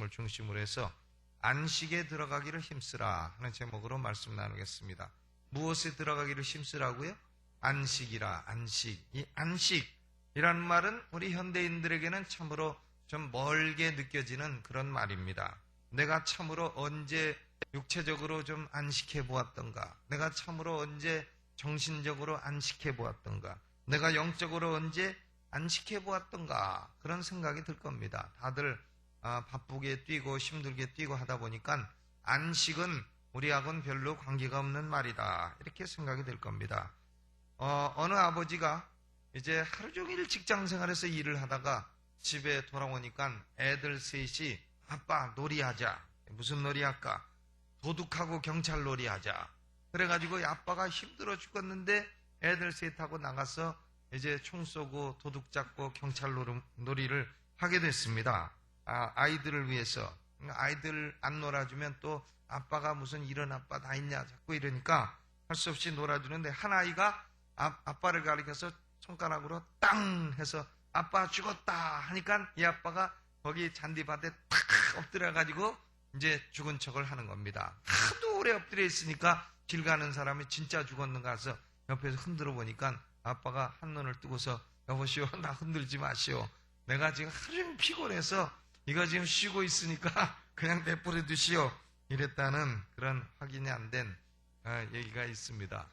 말씀을 중심으로 해서 안식에 들어가기를 힘쓰라 하는 제목으로 말씀 나누겠습니다. 무엇에 들어가기를 힘쓰라고요? 안식이라. 안식. 이 안식이라는 말은 우리 현대인들에게는 참으로 좀 멀게 느껴지는 그런 말입니다. 내가 참으로 언제 육체적으로 좀 안식해 보았던가, 내가 참으로 언제 정신적으로 안식해 보았던가, 내가 영적으로 언제 안식해 보았던가, 그런 생각이 들 겁니다. 다들 바쁘게 뛰고 힘들게 뛰고 하다 보니까 안식은 우리하고는 별로 관계가 없는 말이다, 이렇게 생각이 들 겁니다. 어느 아버지가 이제 하루 종일 직장 생활에서 일을 하다가 집에 돌아오니까 애들 셋이 아빠 놀이하자. 무슨 놀이할까? 도둑하고 경찰 놀이하자. 그래가지고 아빠가 힘들어 죽겠는데 애들 셋하고 나가서 이제 총 쏘고 도둑 잡고 경찰 놀이를 하게 됐습니다. 아이들을 위해서. 아이들 안 놀아주면 또 아빠가 무슨 이런 아빠 다 있냐 자꾸 이러니까 할 수 없이 놀아주는데, 한 아이가 아빠를 가리켜서 손가락으로 땅 해서 아빠 죽었다 하니까 이 아빠가 거기 잔디밭에 탁 엎드려가지고 이제 죽은 척을 하는 겁니다. 하도 오래 엎드려 있으니까 길 가는 사람이 진짜 죽었는가 해서 옆에서 흔들어 보니까 아빠가 한눈을 뜨고서 여보시오, 나 흔들지 마시오. 내가 지금 하루 종일 피곤해서 이거 지금 쉬고 있으니까 그냥 내버려 두시오. 이랬다는 그런 확인이 안 된 얘기가 있습니다.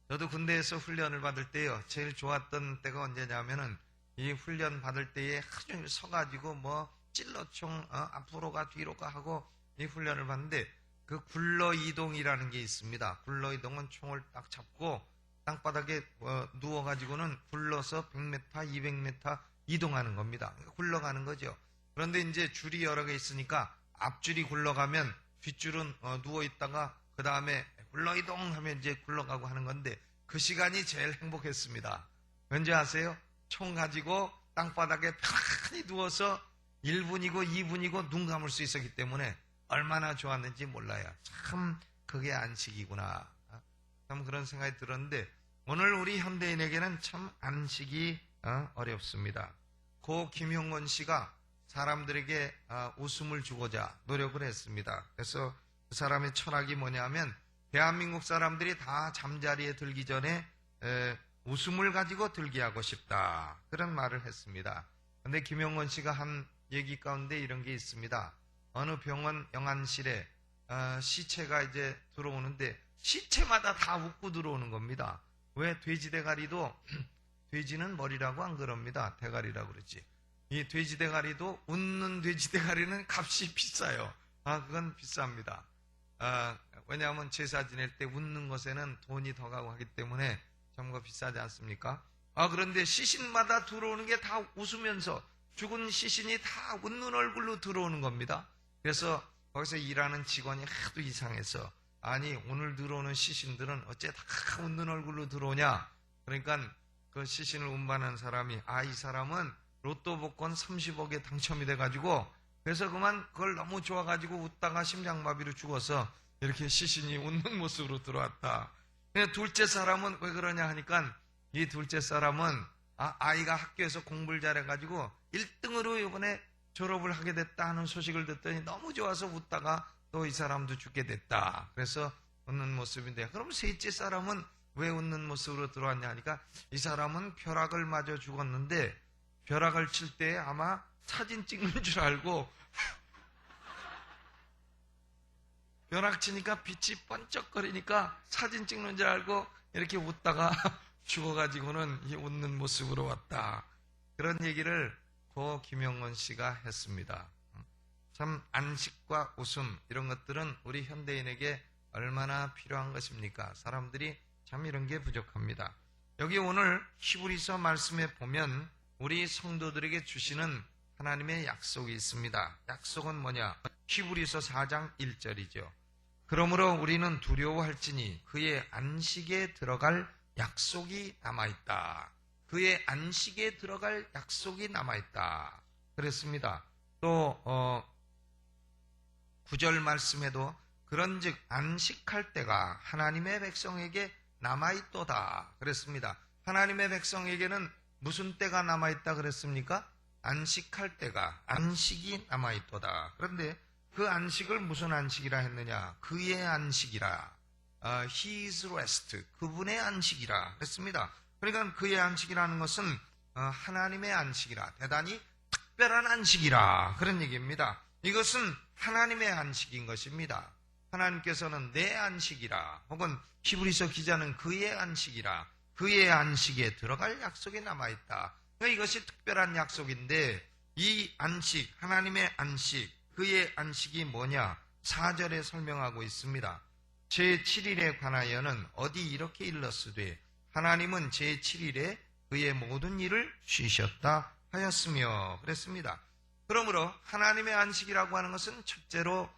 저도 군대에서 훈련을 받을 때요, 제일 좋았던 때가 언제냐면은 이 훈련 받을 때에 하루 종일 서가지고 뭐 찔러총 앞으로가 뒤로가 하고 이 훈련을 받는데, 그 굴러 이동이라는 게 있습니다. 굴러 이동은 총을 딱 잡고 땅바닥에 누워가지고는 굴러서 100m, 200m 이동하는 겁니다. 굴러가는 거죠. 그런데 이제 줄이 여러 개 있으니까 앞줄이 굴러가면 뒷줄은 누워있다가 그 다음에 굴러 이동하면 이제 굴러가고 하는 건데, 그 시간이 제일 행복했습니다. 왠지 아세요? 총 가지고 땅바닥에 편안히 누워서 1분이고 2분이고 눈 감을 수 있었기 때문에 얼마나 좋았는지 몰라요. 참 그게 안식이구나. 참 그런 생각이 들었는데, 오늘 우리 현대인에게는 참 안식이 어렵습니다. 고 김용건 씨가 사람들에게 웃음을 주고자 노력을 했습니다. 그래서 그 사람의 철학이 뭐냐면, 대한민국 사람들이 다 잠자리에 들기 전에 웃음을 가지고 들게 하고 싶다, 그런 말을 했습니다. 그런데 김용건 씨가 한 얘기 가운데 이런 게 있습니다. 어느 병원 영안실에 시체가 이제 들어오는데 시체마다 다 웃고 들어오는 겁니다. 왜? 돼지 대가리도 돼지는 머리라고 안 그럽니다. 대가리라고 그러지. 이 돼지 대가리도, 웃는 돼지 대가리는 값이 비싸요. 그건 비쌉니다. 왜냐하면 제사 지낼 때 웃는 것에는 돈이 더 가고 하기 때문에 전부 비싸지 않습니까? 그런데 시신마다 들어오는 게 다 웃으면서, 죽은 시신이 다 웃는 얼굴로 들어오는 겁니다. 그래서 거기서 일하는 직원이 하도 이상해서, 아니 오늘 들어오는 시신들은 어째 다 웃는 얼굴로 들어오냐. 그러니까 그 시신을 운반한 사람이, 이 사람은 로또 복권 30억에 당첨이 돼가지고, 그래서 그걸 너무 좋아가지고 웃다가 심장마비로 죽어서 이렇게 시신이 웃는 모습으로 들어왔다. 근데 둘째 사람은 왜 그러냐 하니까, 이 둘째 사람은 아이가 학교에서 공부를 잘해가지고 1등으로 이번에 졸업을 하게 됐다 하는 소식을 듣더니 너무 좋아서 웃다가 또 이 사람도 죽게 됐다. 그래서 웃는 모습인데, 그럼 셋째 사람은 왜 웃는 모습으로 들어왔냐 하니까, 이 사람은 벼락을 맞아 죽었는데 벼락을 칠 때 아마 사진 찍는 줄 알고 벼락 치니까 빛이 번쩍거리니까 사진 찍는 줄 알고 이렇게 웃다가 죽어가지고는 이 웃는 모습으로 왔다. 그런 얘기를 고 김용건 씨가 했습니다. 참 안식과 웃음, 이런 것들은 우리 현대인에게 얼마나 필요한 것입니까? 사람들이 참 이런 게 부족합니다. 여기 오늘 히브리서 말씀에 보면 우리 성도들에게 주시는 하나님의 약속이 있습니다. 약속은 뭐냐? 히브리서 4장 1절이죠. 그러므로 우리는 두려워할지니 그의 안식에 들어갈 약속이 남아있다. 그의 안식에 들어갈 약속이 남아있다. 그랬습니다. 또 9절 말씀에도 그런즉 안식할 때가 하나님의 백성에게 남아있도다 그랬습니다. 하나님의 백성에게는 무슨 때가 남아있다 그랬습니까? 안식할 때가 안식이 남아있도다. 그런데 그 안식을 무슨 안식이라 했느냐? 그의 안식이라. His rest. 그분의 안식이라 그랬습니다. 그러니까 그의 안식이라는 것은 하나님의 안식이라. 대단히 특별한 안식이라. 그런 얘기입니다. 이것은 하나님의 안식인 것입니다. 하나님께서는 내 안식이라. 혹은 히브리서 기자는 그의 안식이라. 그의 안식에 들어갈 약속이 남아있다. 이것이 특별한 약속인데 이 안식, 하나님의 안식, 그의 안식이 뭐냐? 4절에 설명하고 있습니다. 제7일에 관하여는 어디 이렇게 일렀으되 하나님은 제7일에 그의 모든 일을 쉬셨다 하였으며 그랬습니다. 그러므로 하나님의 안식이라고 하는 것은 첫째로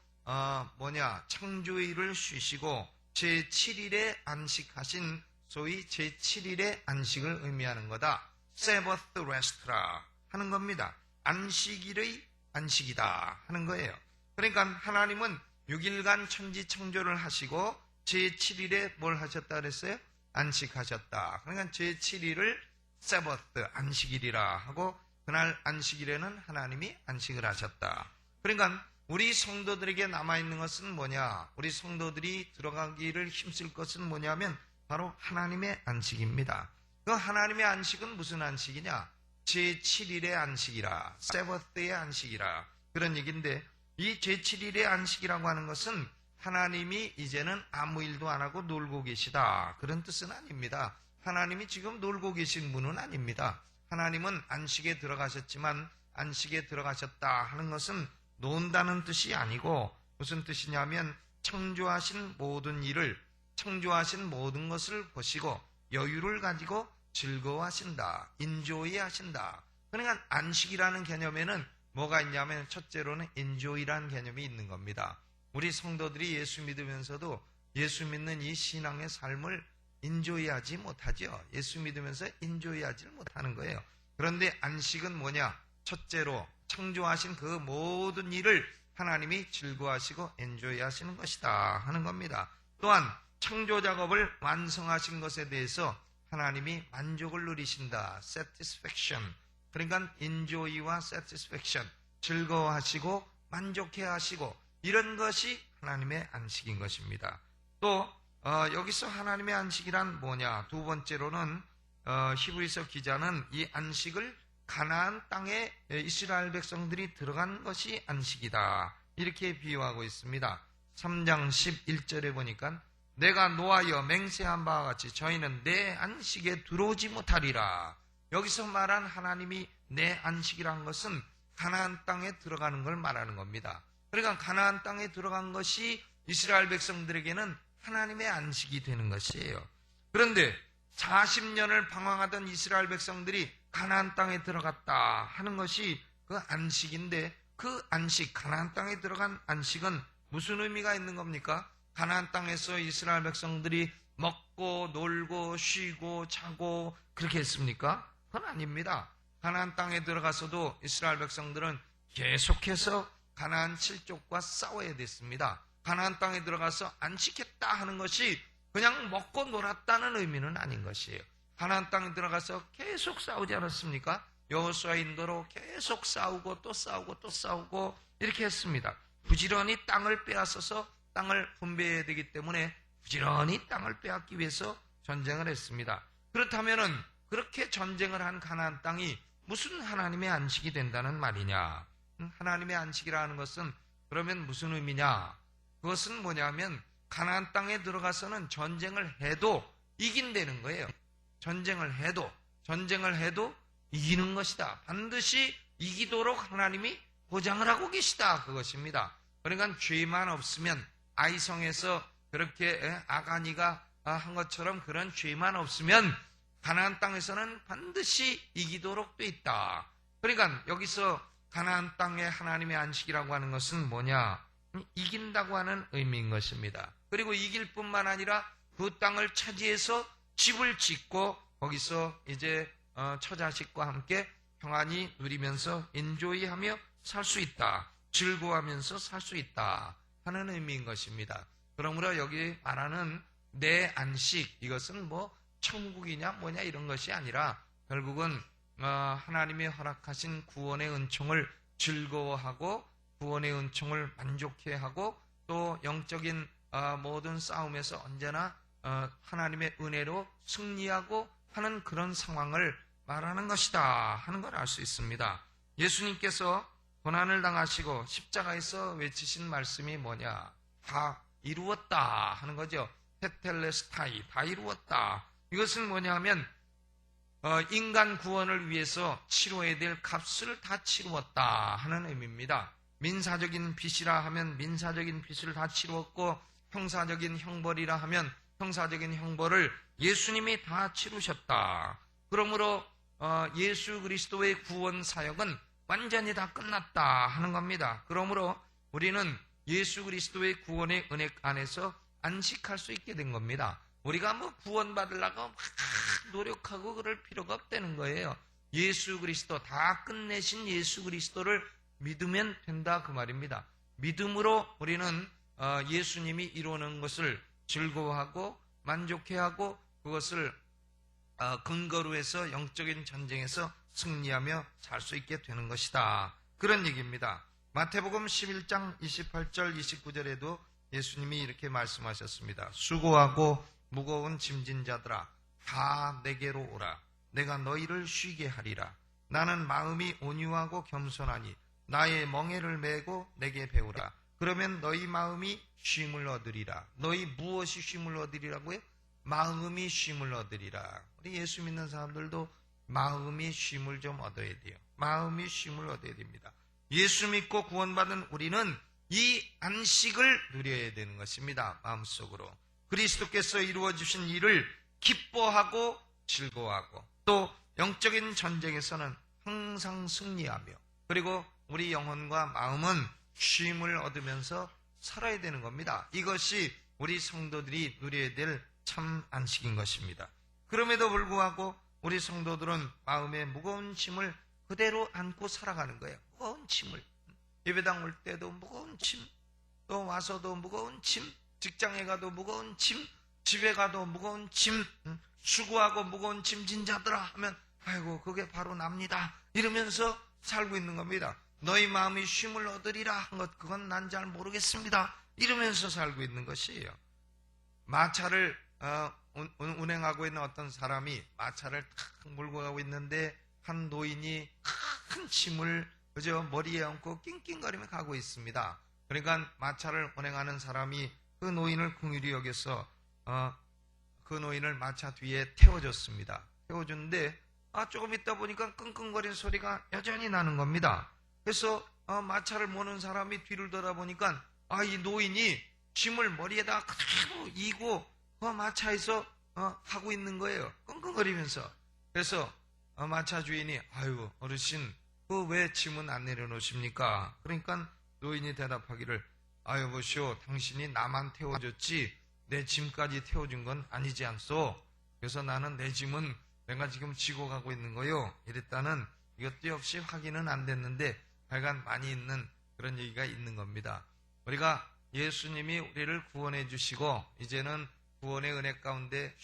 창조의 일을 쉬시고 제7일에 안식하신 소위 제7일의 안식을 의미하는 거다. Sabbath rest라 하는 겁니다. 안식일의 안식이다 하는 거예요. 그러니까 하나님은 6일간 천지 창조를 하시고 제7일에 뭘 하셨다 그랬어요? 안식하셨다. 그러니까 제7일을 Sabbath 안식일이라 하고 그날 안식일에는 하나님이 안식을 하셨다. 그러니까 우리 성도들에게 남아있는 것은 뭐냐? 우리 성도들이 들어가기를 힘쓸 것은 뭐냐면 바로 하나님의 안식입니다. 그 하나님의 안식은 무슨 안식이냐? 제7일의 안식이라, 세버스의 안식이라 그런 얘기인데 이 제7일의 안식이라고 하는 것은 하나님이 이제는 아무 일도 안 하고 놀고 계시다 그런 뜻은 아닙니다. 하나님이 지금 놀고 계신 분은 아닙니다. 하나님은 안식에 들어가셨지만 안식에 들어가셨다 하는 것은 논다는 뜻이 아니고 무슨 뜻이냐면 창조하신 모든 일을 창조하신 모든 것을 보시고 여유를 가지고 즐거워하신다. 인조이 하신다. 그러니까 안식이라는 개념에는 뭐가 있냐면 첫째로는 인조이라는 개념이 있는 겁니다. 우리 성도들이 예수 믿으면서도 예수 믿는 이 신앙의 삶을 인조이하지 못하죠. 예수 믿으면서 인조이하지 못하는 거예요. 그런데 안식은 뭐냐? 첫째로 창조하신 그 모든 일을 하나님이 즐거워하시고 인조이하시는 것이다 하는 겁니다. 또한 창조 작업을 완성하신 것에 대해서 하나님이 만족을 누리신다. satisfaction. 그러니까 enjoy와 satisfaction. 즐거워하시고 만족해 하시고 이런 것이 하나님의 안식인 것입니다. 또 여기서 하나님의 안식이란 뭐냐? 두 번째로는 히브리서 기자는 이 안식을 가나안 땅에 이스라엘 백성들이 들어간 것이 안식이다. 이렇게 비유하고 있습니다. 3장 11절에 보니까 내가 노하여 맹세한 바와 같이 저희는 내 안식에 들어오지 못하리라. 여기서 말한 하나님이 내 안식이란 것은 가나안 땅에 들어가는 걸 말하는 겁니다. 그러니까 가나안 땅에 들어간 것이 이스라엘 백성들에게는 하나님의 안식이 되는 것이에요. 그런데 40년을 방황하던 이스라엘 백성들이 가나안 땅에 들어갔다 하는 것이 그 안식인데 그 안식, 가나안 땅에 들어간 안식은 무슨 의미가 있는 겁니까? 가나안 땅에서 이스라엘 백성들이 먹고 놀고 쉬고 자고 그렇게 했습니까? 그건 아닙니다. 가나안 땅에 들어가서도 이스라엘 백성들은 계속해서 가나안 칠족과 싸워야 됐습니다. 가나안 땅에 들어가서 안식했다 하는 것이 그냥 먹고 놀았다는 의미는 아닌 것이에요. 가나안 땅에 들어가서 계속 싸우지 않았습니까? 여호수아 인도로 계속 싸우고 또 싸우고 또 싸우고 이렇게 했습니다. 부지런히 땅을 빼앗아서 땅을 분배해야 되기 때문에 부지런히 땅을 빼앗기 위해서 전쟁을 했습니다. 그렇다면은 그렇게 전쟁을 한 가나안 땅이 무슨 하나님의 안식이 된다는 말이냐? 하나님의 안식이라는 것은 그러면 무슨 의미냐? 그것은 뭐냐면 가나안 땅에 들어가서는 전쟁을 해도 이긴다는 거예요. 전쟁을 해도 이기는 것이다. 반드시 이기도록 하나님이 보장을 하고 계시다. 그것입니다. 그러니까 죄만 없으면 아이성에서 그렇게 아가니가 한 것처럼 그런 죄만 없으면 가나안 땅에서는 반드시 이기도록 돼 있다. 그러니까 여기서 가나안 땅의 하나님의 안식이라고 하는 것은 뭐냐? 이긴다고 하는 의미인 것입니다. 그리고 이길 뿐만 아니라 그 땅을 차지해서 집을 짓고 거기서 이제 처자식과 함께 평안히 누리면서 인조이하며 살 수 있다. 즐거워하면서 살 수 있다 하는 의미인 것입니다. 그러므로 여기 말하는 내 안식, 이것은 뭐 천국이냐 뭐냐 이런 것이 아니라 결국은 하나님이 허락하신 구원의 은총을 즐거워하고 구원의 은총을 만족해하고 또 영적인 모든 싸움에서 언제나 하나님의 은혜로 승리하고 하는 그런 상황을 말하는 것이다 하는 걸 알 수 있습니다. 예수님께서 고난을 당하시고 십자가에서 외치신 말씀이 뭐냐? 다 이루었다 하는 거죠. 테텔레스타이, 다 이루었다. 이것은 뭐냐 하면 인간 구원을 위해서 치러야 될 값을 다 치루었다 하는 의미입니다. 민사적인 빚이라 하면 민사적인 빚을 다 치루었고 형사적인 형벌이라 하면 형사적인 형벌을 예수님이 다 치르셨다. 그러므로 예수 그리스도의 구원 사역은 완전히 다 끝났다 하는 겁니다. 그러므로 우리는 예수 그리스도의 구원의 은혜 안에서 안식할 수 있게 된 겁니다. 우리가 뭐 구원받으려고 막 노력하고 그럴 필요가 없다는 거예요. 예수 그리스도, 다 끝내신 예수 그리스도를 믿으면 된다 그 말입니다. 믿음으로 우리는 예수님이 이루는 것을 즐거워하고 만족해하고 그것을 근거로 해서 영적인 전쟁에서 승리하며 살 수 있게 되는 것이다. 그런 얘기입니다. 마태복음 11장 28절 29절에도 예수님이 이렇게 말씀하셨습니다. 수고하고 무거운 짐진 자들아 다 내게로 오라. 내가 너희를 쉬게 하리라. 나는 마음이 온유하고 겸손하니 나의 멍에를 메고 내게 배우라. 그러면 너희 마음이 쉼을 얻으리라. 너희 무엇이 쉼을 얻으리라고요? 마음이 쉼을 얻으리라. 우리 예수 믿는 사람들도 마음이 쉼을 좀 얻어야 돼요. 마음이 쉼을 얻어야 됩니다. 예수 믿고 구원받은 우리는 이 안식을 누려야 되는 것입니다. 마음속으로. 그리스도께서 이루어주신 일을 기뻐하고 즐거워하고 또 영적인 전쟁에서는 항상 승리하며 그리고 우리 영혼과 마음은 쉼을 얻으면서 살아야 되는 겁니다. 이것이 우리 성도들이 누려야 될 참 안식인 것입니다. 그럼에도 불구하고 우리 성도들은 마음의 무거운 짐을 그대로 안고 살아가는 거예요. 무거운 짐을. 예배당 올 때도 무거운 짐, 또 와서도 무거운 짐, 직장에 가도 무거운 짐, 집에 가도 무거운 짐, 수고하고 무거운 짐진 자들아 하면 아이고 그게 바로 납니다. 이러면서 살고 있는 겁니다. 너희 마음이 쉼을 얻으리라 한 것 그건 난 잘 모르겠습니다. 이러면서 살고 있는 것이에요. 마차를 운행하고 있는 어떤 사람이 마차를 탁 몰고 가고 있는데 한 노인이 큰 짐을 그저 머리에 얹고 낑낑거리며 가고 있습니다. 그러니까 마차를 운행하는 사람이 그 노인을 긍휼히 여겨서 그 노인을 마차 뒤에 태워줬습니다. 태워줬는데 조금 있다 보니까 끙끙거리는 소리가 여전히 나는 겁니다. 그래서 마차를 모는 사람이 뒤를 돌아보니까 이 노인이 짐을 머리에다 그대로 이고 그 마차에서 하고 있는 거예요. 끙끙거리면서. 그래서 마차 주인이 아유 어르신 그 왜 짐은 안 내려놓으십니까? 그러니까 노인이 대답하기를 여보시오 당신이 나만 태워줬지 내 짐까지 태워준 건 아니지 않소. 그래서 나는 내 짐은 내가 지금 지고 가고 있는 거요. 이랬다는 이것도 역시 확인은 안 됐는데 하여간 많이 있는 그런 얘기가 있는 겁니다. 우리가 예수님이 우리를 구원해 주시고 이제는 구원의 은혜 가운데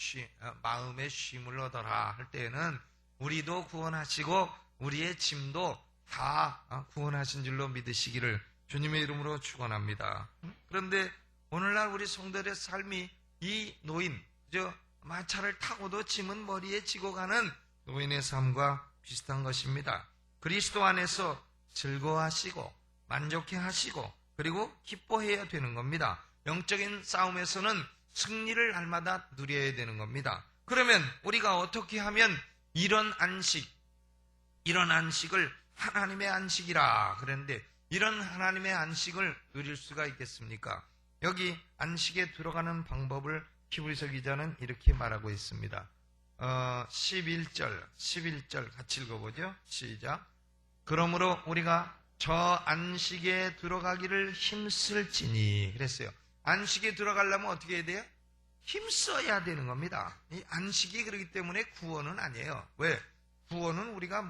마음의 쉼을 얻어라 할 때에는 우리도 구원하시고 우리의 짐도 다 구원하신 줄로 믿으시기를 주님의 이름으로 축원합니다. 그런데 오늘날 우리 성도들의 삶이 이 노인, 마차를 타고도 짐은 머리에 지고 가는 노인의 삶과 비슷한 것입니다. 그리스도 안에서 즐거워하시고 만족해 하시고 그리고 기뻐해야 되는 겁니다. 영적인 싸움에서는 승리를 날마다 누려야 되는 겁니다. 그러면 우리가 어떻게 하면 이런 안식을 하나님의 안식이라 그랬는데 이런 하나님의 안식을 누릴 수가 있겠습니까? 여기 안식에 들어가는 방법을 히브리서 기자는 이렇게 말하고 있습니다. 11절 같이 읽어보죠. 시작. 그러므로 우리가 저 안식에 들어가기를 힘쓸지니 그랬어요. 안식에 들어가려면 어떻게 해야 돼요? 힘써야 되는 겁니다. 이 안식이 그렇기 때문에 구원은 아니에요. 왜? 구원은 우리가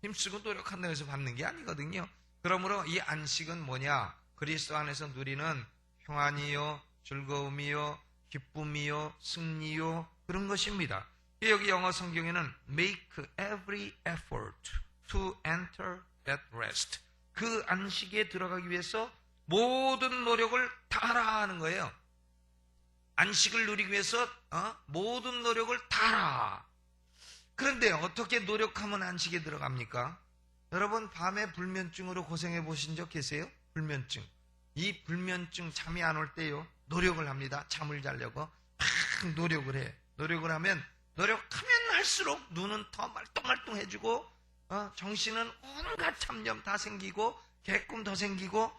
힘쓰고 노력한다고 해서 받는 게 아니거든요. 그러므로 이 안식은 뭐냐? 그리스도 안에서 누리는 평안이요, 즐거움이요, 기쁨이요, 승리요 그런 것입니다. 여기 영어 성경에는 make every effort to enter that rest. 그 안식에 들어가기 위해서 모든 노력을 다하라 하는 거예요. 안식을 누리기 위해서 모든 노력을 다하라. 그런데 어떻게 노력하면 안식에 들어갑니까? 여러분 밤에 불면증으로 고생해 보신 적 계세요? 불면증. 이 불면증 잠이 안 올 때요 노력을 합니다. 잠을 자려고 막 노력을 해. 노력을 하면 노력하면 할수록 눈은 더 말똥말똥해지고 정신은 온갖 잡념 다 생기고 개꿈 더 생기고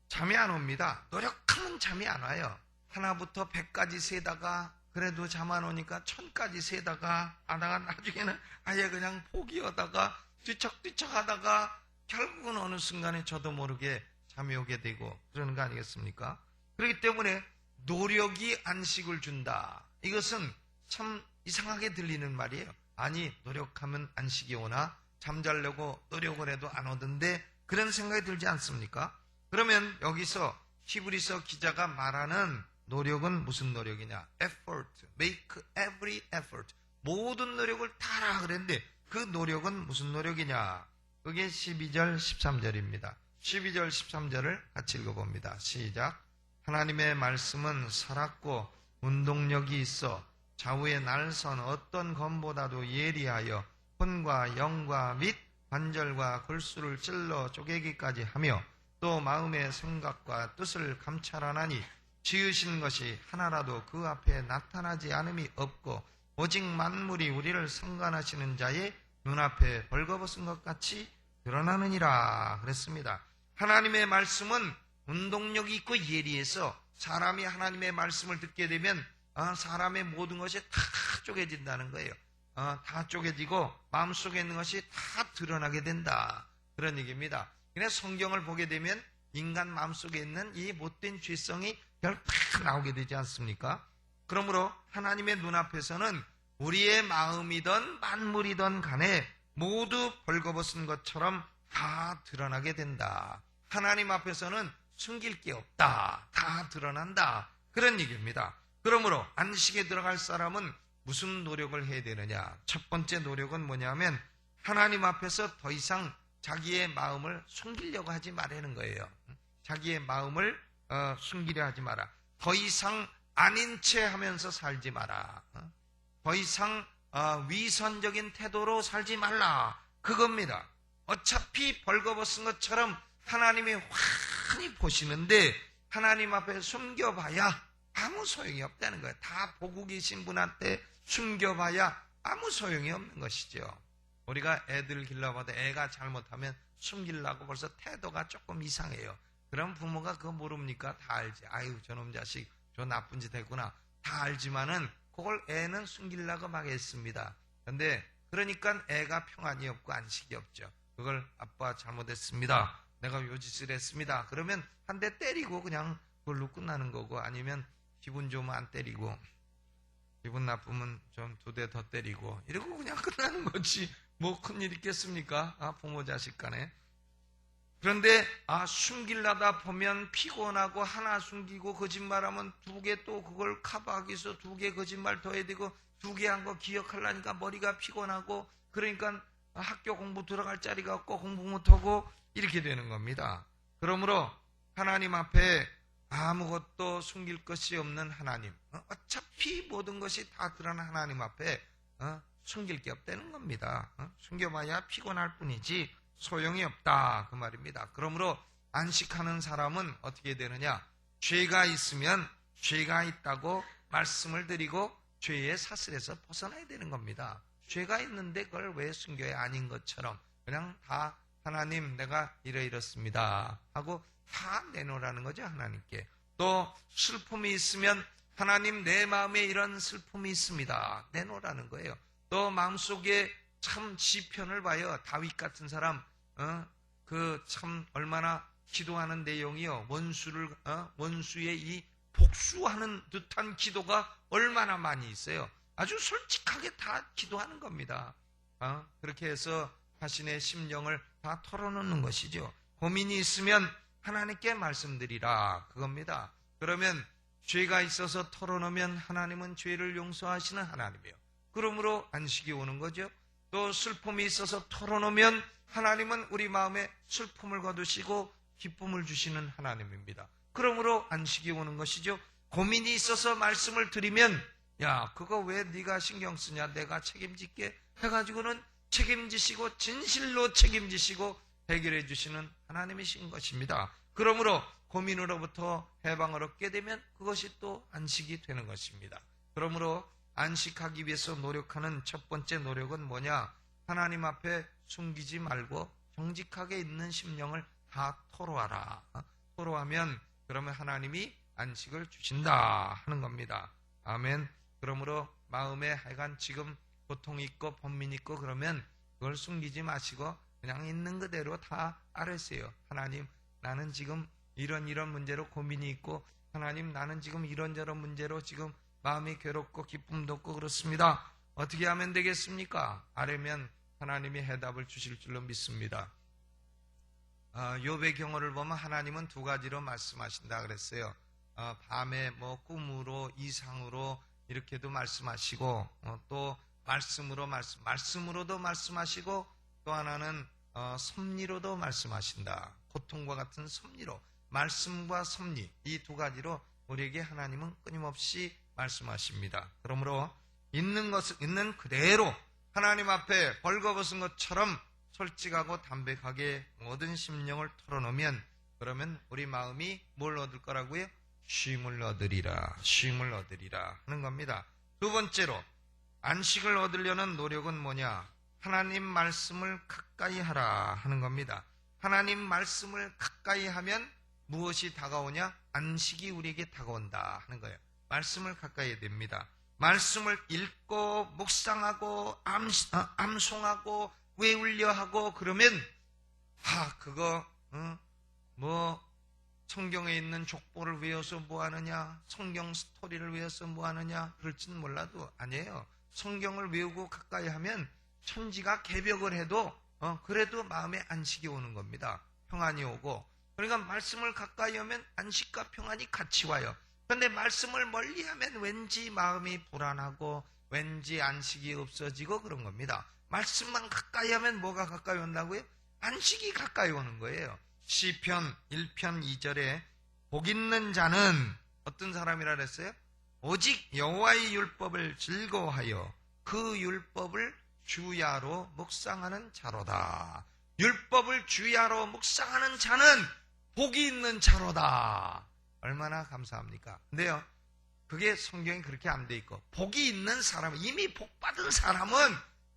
잠이 안 옵니다. 노력하면 잠이 안 와요. 하나부터 100까지 세다가 그래도 잠 안 오니까 1000까지 세다가 하다가 나중에는 아예 그냥 포기하다가 뒤척뒤척 하다가 결국은 어느 순간에 저도 모르게 잠이 오게 되고 그러는 거 아니겠습니까? 그렇기 때문에 노력이 안식을 준다. 이것은 참 이상하게 들리는 말이에요. 아니 노력하면 안식이 오나 잠자려고 노력을 해도 안 오던데 그런 생각이 들지 않습니까? 그러면 여기서 히브리서 기자가 말하는 노력은 무슨 노력이냐? effort, make every effort. 모든 노력을 다하라 그랬는데 그 노력은 무슨 노력이냐? 그게 12절, 13절입니다. 12절, 13절을 같이 읽어봅니다. 시작. 하나님의 말씀은 살았고 운동력이 있어 좌우의 날선 어떤 검보다도 예리하여 혼과 영과 및 관절과 골수를 찔러 쪼개기까지 하며 또 마음의 생각과 뜻을 감찰하나니 지으신 것이 하나라도 그 앞에 나타나지 않음이 없고 오직 만물이 우리를 상관하시는 자의 눈앞에 벌거벗은 것 같이 드러나느니라 그랬습니다. 하나님의 말씀은 운동력이 있고 예리해서 사람이 하나님의 말씀을 듣게 되면 사람의 모든 것이 다 쪼개진다는 거예요. 다 쪼개지고 마음속에 있는 것이 다 드러나게 된다. 그런 얘기입니다. 그래서 성경을 보게 되면 인간 마음속에 있는 이 못된 죄성이 결국 다 나오게 되지 않습니까? 그러므로 하나님의 눈앞에서는 우리의 마음이든 만물이든 간에 모두 벌거벗은 것처럼 다 드러나게 된다. 하나님 앞에서는 숨길 게 없다. 다 드러난다. 그런 얘기입니다. 그러므로 안식에 들어갈 사람은 무슨 노력을 해야 되느냐? 첫 번째 노력은 뭐냐면 하나님 앞에서 더 이상 자기의 마음을 숨기려고 하지 말라는 거예요. 자기의 마음을 숨기려 하지 마라. 더 이상 아닌 채 하면서 살지 마라. 더 이상 위선적인 태도로 살지 말라. 그겁니다. 어차피 벌거벗은 것처럼 하나님이 환히 보시는데 하나님 앞에 숨겨봐야 아무 소용이 없다는 거예요. 다 보고 계신 분한테 숨겨봐야 아무 소용이 없는 것이죠. 우리가 애들 길러봐도 애가 잘못하면 숨기려고 벌써 태도가 조금 이상해요. 그럼 부모가 그거 모릅니까? 다 알지. 아유 저놈 자식 저 나쁜 짓 했구나. 다 알지만은 그걸 애는 숨기려고 막 했습니다. 근데 그러니까 애가 평안이 없고 안식이 없죠. 그걸 아빠 잘못했습니다. 내가 요 짓을 했습니다. 그러면 한 대 때리고 그냥 그걸로 끝나는 거고 아니면 기분 좋으면 안 때리고 기분 나쁘면 좀 2대 더 때리고 이러고 그냥 끝나는 거지. 뭐 큰일 있겠습니까? 부모 자식 간에. 그런데 숨기려다 보면 피곤하고 하나 숨기고 거짓말하면 2개 또 그걸 커버하기 위해서 2개 거짓말 더 해야 되고 2개 한 거 기억하려니까 머리가 피곤하고 그러니까 학교 공부 들어갈 자리가 없고 공부 못하고 이렇게 되는 겁니다. 그러므로 하나님 앞에 아무것도 숨길 것이 없는 하나님, 어차피 모든 것이 다 드러난 하나님 앞에 숨길 게 없다는 겁니다. 숨겨봐야 피곤할 뿐이지 소용이 없다 그 말입니다. 그러므로 안식하는 사람은 어떻게 되느냐? 죄가 있으면 죄가 있다고 말씀을 드리고 죄의 사슬에서 벗어나야 되는 겁니다. 죄가 있는데 그걸 왜 숨겨야 아닌 것처럼 그냥 다 하나님 내가 이렇습니다 하고 다 내놓으라는 거죠. 하나님께. 또 슬픔이 있으면 하나님 내 마음에 이런 슬픔이 있습니다. 내놓으라는 거예요. 또 마음속에 참 시편을 봐요. 다윗 같은 사람 그 참 얼마나 기도하는 내용이요. 원수의 이 복수하는 듯한 기도가 얼마나 많이 있어요. 아주 솔직하게 다 기도하는 겁니다. 그렇게 해서 자신의 심령을 다 털어놓는 것이죠. 고민이 있으면 하나님께 말씀드리라 그겁니다. 그러면 죄가 있어서 털어놓으면 하나님은 죄를 용서하시는 하나님이에요. 그러므로 안식이 오는 거죠. 또 슬픔이 있어서 털어놓으면 하나님은 우리 마음에 슬픔을 거두시고 기쁨을 주시는 하나님입니다. 그러므로 안식이 오는 것이죠. 고민이 있어서 말씀을 드리면 야, 그거 왜 네가 신경 쓰냐, 내가 책임질게 해가지고는 책임지시고 진실로 책임지시고 해결해 주시는 하나님이신 것입니다. 그러므로 고민으로부터 해방을 얻게 되면 그것이 또 안식이 되는 것입니다. 그러므로 안식하기 위해서 노력하는 첫 번째 노력은 뭐냐? 하나님 앞에 숨기지 말고 정직하게 있는 심령을 다 토로하라. 토로하면 그러면 하나님이 안식을 주신다 하는 겁니다. 아멘. 그러므로 마음에 하여간 지금 고통이 있고 번민이 있고 그러면 그걸 숨기지 마시고 그냥 있는 그대로 다 아뢰세요. 하나님, 나는 지금 이런 문제로 고민이 있고, 하나님, 나는 지금 이런저런 문제로 지금 마음이 괴롭고 기쁨도 없고 그렇습니다. 어떻게 하면 되겠습니까? 아뢰면 하나님이 해답을 주실 줄로 믿습니다. 욥의 경우를 보면 하나님은 두 가지로 말씀하신다 그랬어요. 밤에 뭐 꿈으로, 이상으로 이렇게도 말씀하시고, 또 말씀으로도 말씀하시고, 또 하나는 섭리로도 말씀하신다. 고통과 같은 섭리로, 말씀과 섭리, 이 두 가지로 우리에게 하나님은 끊임없이 말씀하십니다. 그러므로 있는 것을 있는 그대로 하나님 앞에 벌거벗은 것처럼 솔직하고 담백하게 모든 심령을 털어놓으면, 그러면 우리 마음이 뭘 얻을 거라고요? 쉼을 얻으리라, 쉼을 얻으리라 하는 겁니다. 두 번째로 안식을 얻으려는 노력은 뭐냐? 하나님 말씀을 가까이 하라 하는 겁니다. 하나님 말씀을 가까이 하면 무엇이 다가오냐? 안식이 우리에게 다가온다 하는 거예요. 말씀을 가까이 해야 됩니다. 말씀을 읽고 묵상하고 암송하고 외우려 하고 그러면 그거 성경에 있는 족보를 외워서 뭐 하느냐, 성경 스토리를 외워서 뭐 하느냐 그럴지는 몰라도 아니에요. 성경을 외우고 가까이 하면 천지가 개벽을 해도 그래도 마음에 안식이 오는 겁니다. 평안이 오고. 그러니까 말씀을 가까이 하면 안식과 평안이 같이 와요. 그런데 말씀을 멀리하면 왠지 마음이 불안하고 왠지 안식이 없어지고 그런 겁니다. 말씀만 가까이 하면 뭐가 가까이 온다고요? 안식이 가까이 오는 거예요. 시편 1편 2절에 복 있는 자는 어떤 사람이라 그랬어요? 오직 여호와의 율법을 즐거워하여 그 율법을 주야로 묵상하는 자로다. 율법을 주야로 묵상하는 자는 복이 있는 자로다. 얼마나 감사합니까? 근데요, 그게 성경에 그렇게 안 돼 있고, 복이 있는 사람, 이미 복받은 사람은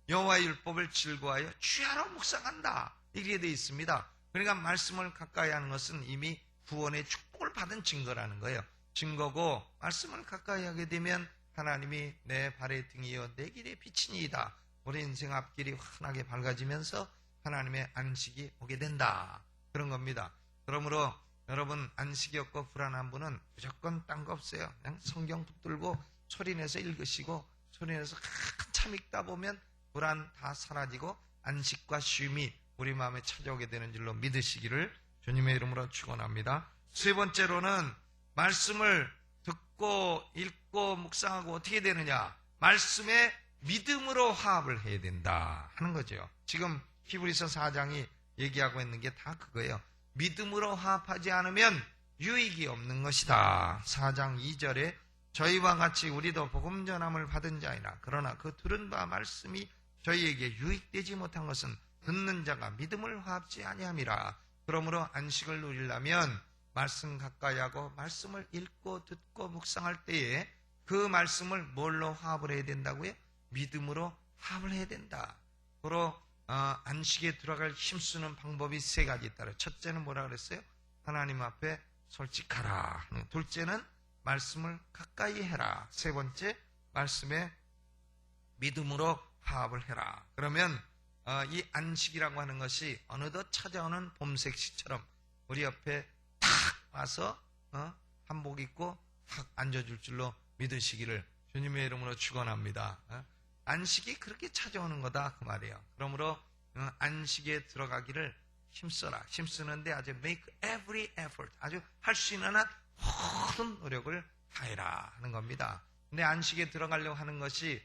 여호와의 율법을 즐거워하여 주야로 묵상한다 이렇게 돼 있습니다. 그러니까 말씀을 가까이 하는 것은 이미 구원의 축복을 받은 증거라는 거예요. 증거고, 말씀을 가까이 하게 되면 하나님이 내 발의 등이여 내 길의 빛이니이다. 우리 인생 앞길이 환하게 밝아지면서 하나님의 안식이 오게 된다. 그런 겁니다. 그러므로 여러분, 안식이 없고 불안한 분은 무조건 딴 거 없어요. 그냥 성경 붙들고 소리내서 읽으시고, 소리내서 한참 읽다 보면 불안 다 사라지고 안식과 쉼이 우리 마음에 찾아오게 되는 줄로 믿으시기를 주님의 이름으로 축원합니다. 세 번째로는 말씀을 듣고 읽고 묵상하고 어떻게 되느냐? 말씀에 믿음으로 화합을 해야 된다 하는 거죠. 지금 히브리서 4장이 얘기하고 있는 게 다 그거예요. 믿음으로 화합하지 않으면 유익이 없는 것이다. 4장 2절에 저희와 같이 우리도 복음 전함을 받은 자이나 그러나 그 들은 바 말씀이 저희에게 유익되지 못한 것은 듣는 자가 믿음을 화합지 아니함이라. 그러므로 안식을 누리려면 말씀 가까이 하고 말씀을 읽고 듣고 묵상할 때에 그 말씀을 뭘로 화합을 해야 된다고요? 믿음으로 화합을 해야 된다. 그러 안식에 들어갈 힘쓰는 방법이 세 가지 있다. 첫째는 뭐라 그랬어요? 하나님 앞에 솔직하라. 둘째는 말씀을 가까이 해라. 세 번째, 말씀에 믿음으로 화합을 해라. 그러면 이 안식이라고 하는 것이 어느덧 찾아오는 봄색시처럼 우리 옆에 탁 와서 한복 입고 탁 앉아줄 줄로 믿으시기를 주님의 이름으로 축원합니다. 안식이 그렇게 찾아오는 거다 그 말이에요. 그러므로 안식에 들어가기를 힘써라. 힘쓰는데 아주 make every effort, 아주 할 수 있는 한 모든 노력을 하여라 하는 겁니다. 근데 안식에 들어가려고 하는 것이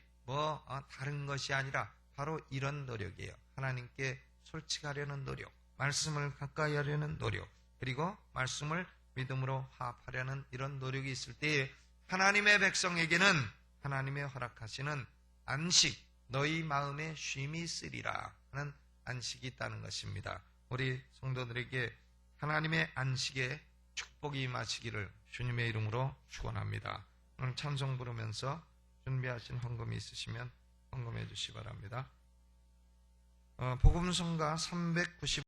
다른 것이 아니라 바로 이런 노력이에요. 하나님께 솔직하려는 노력, 말씀을 가까이 하려는 노력, 그리고 말씀을 믿음으로 화합하려는 이런 노력이 있을 때에 하나님의 백성에게는 하나님의 허락하시는 안식, 너희 마음에 쉼이 있으리라 하는 안식이 있다는 것입니다. 우리 성도들에게 하나님의 안식에 축복이 임하시기를 주님의 이름으로 축원합니다. 오늘 찬송 부르면서 준비하신 헌금이 있으시면 헌금해 주시기 바랍니다. 복음성가 390